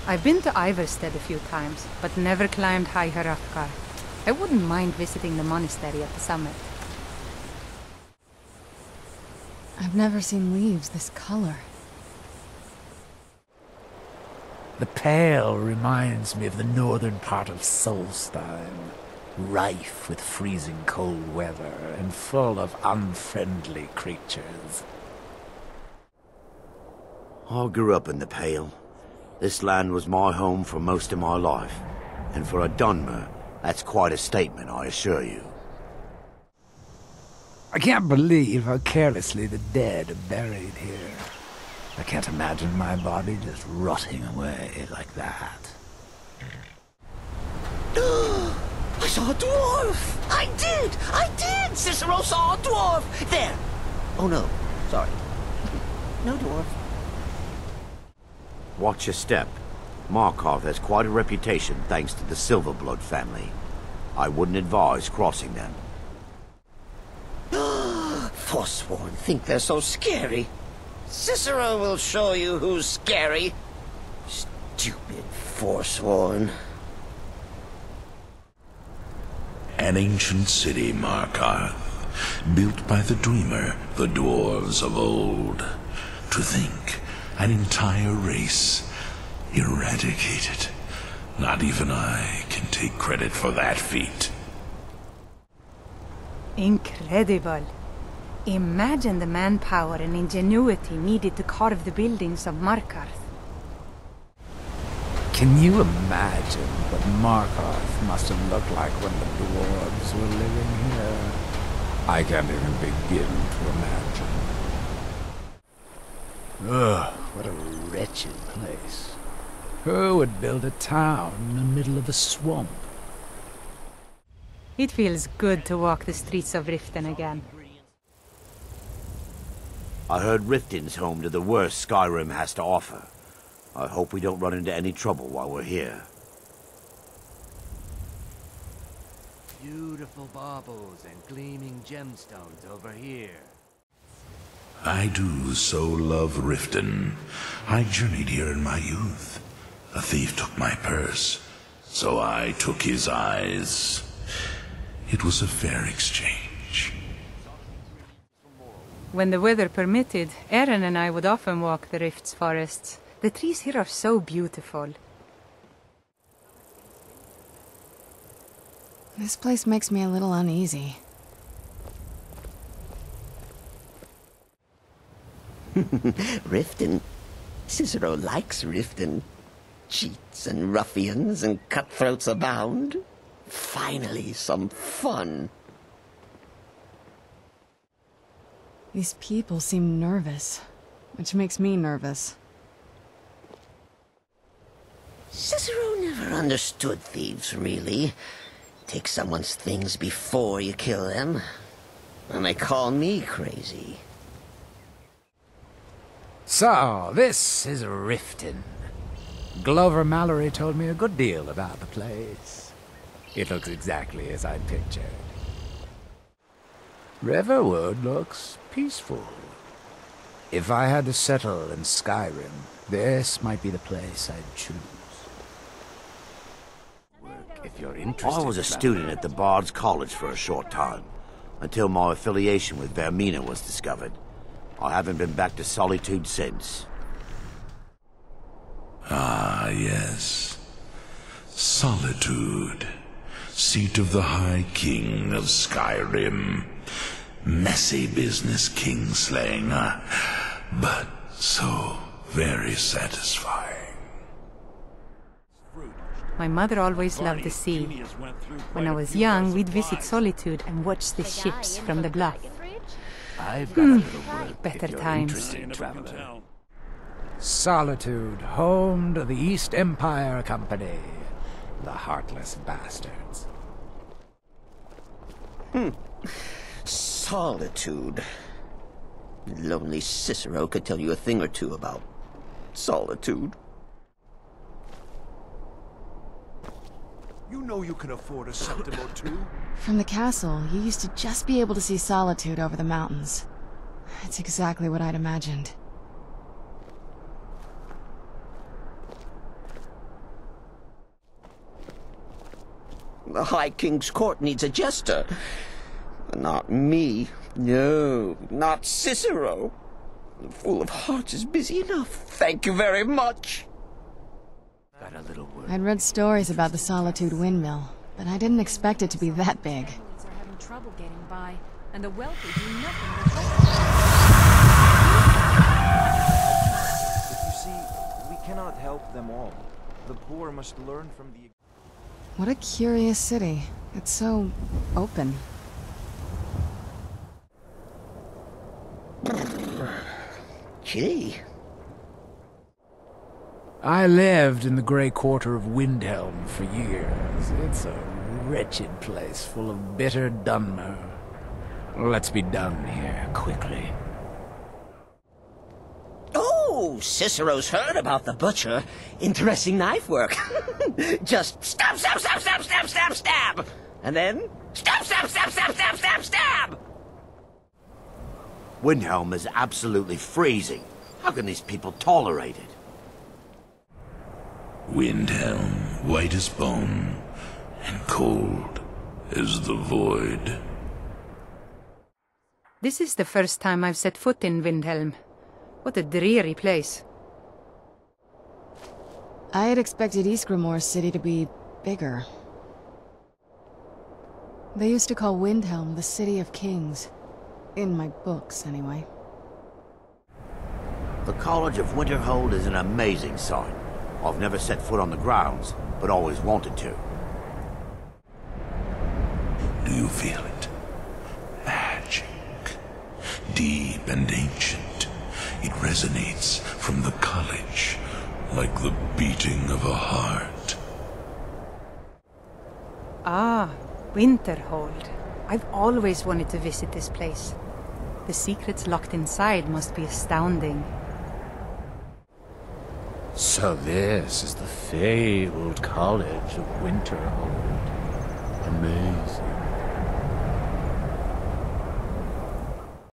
I've been to Ivarstead a few times, but never climbed High Hrothgar. I wouldn't mind visiting the monastery at the summit. I've never seen leaves this color. The Pale reminds me of the northern part of Solstein, rife with freezing cold weather and full of unfriendly creatures. I grew up in the Pale. This land was my home for most of my life, and for a Dunmer, that's quite a statement, I assure you. I can't believe how carelessly the dead are buried here. I can't imagine my body just rotting away like that. I saw a dwarf! I did! Cicero saw a dwarf! There! Oh no, sorry. No dwarf. Watch your step. Markarth has quite a reputation thanks to the Silverblood family. I wouldn't advise crossing them. Forsworn think they're so scary. Cicero will show you who's scary. Stupid Forsworn. An ancient city, Markarth, built by the Dreamer, the dwarves of old. To think, an entire race eradicated. Not even I can take credit for that feat. Incredible. Imagine the manpower and ingenuity needed to carve the buildings of Markarth. Can you imagine what Markarth must have looked like when the dwarves were living here? I can't even begin to imagine. Ugh, what a wretched place. Who would build a town in the middle of a swamp? It feels good to walk the streets of Riften again. I heard Riften's home to the worst Skyrim has to offer. I hope we don't run into any trouble while we're here. Beautiful baubles and gleaming gemstones over here. I do so love Riften. I journeyed here in my youth. A thief took my purse, so I took his eyes. It was a fair exchange. When the weather permitted, Eren and I would often walk the Rift's forests. The trees here are so beautiful. This place makes me a little uneasy. Riften. Cicero likes Riften. Cheats and ruffians and cutthroats abound. Finally, some fun. These people seem nervous, which makes me nervous. Cicero never understood thieves, really. Take someone's things before you kill them. And they call me crazy. So, this is Riften. Glover Mallory told me a good deal about the place. It looks exactly as I pictured. Riverwood looks peaceful. If I had to settle in Skyrim, this might be the place I'd choose. If you're interested. I was a student at the Bard's College for a short time, until my affiliation with Vermina was discovered. I haven't been back to Solitude since. Ah, yes. Solitude. Seat of the High King of Skyrim. Messy business, kingslaying, but so very satisfying. My mother always loved the sea. When I was young, we'd visit Solitude and watch the ships from the bluff. I've got a little work Better if you're times. interested, traveler. Solitude, home to the East Empire Company. The heartless bastards. Solitude. Lonely Cicero could tell you a thing or two about solitude. You know you can afford a septim or two. From the castle, you used to just be able to see Solitude over the mountains. It's exactly what I'd imagined. The High King's court needs a jester. Not me. No, not Cicero. The Fool of Hearts is busy enough. Thank you very much. Got a little word. I'd read stories about the Solitude Windmill, but I didn't expect it to be that big. Are having trouble getting by, and the wealthy do nothing but help. But you see, we cannot help them all. The poor must learn from the... What a curious city. It's so open. Gee. I lived in the Grey Quarter of Windhelm for years. It's a wretched place full of bitter Dunmer. Let's be done here, quickly. Oh, Cicero's heard about the butcher. Interesting knife work. Just stab, stab, stab, stab, stab, stab, stab. And then stab, stab, stab, stab, stab, stab, stab. Windhelm is absolutely freezing. How can these people tolerate it? Windhelm, white as bone, and cold as the void. This is the first time I've set foot in Windhelm. What a dreary place. I had expected Ysgramor's city to be bigger. They used to call Windhelm the City of Kings. In my books, anyway. The College of Winterhold is an amazing sight. I've never set foot on the grounds, but always wanted to. Do you feel it? Magic. Deep and ancient. It resonates from the college, like the beating of a heart. Ah, Winterhold. I've always wanted to visit this place. The secrets locked inside must be astounding. So this is the fabled College of Winterhold. Amazing.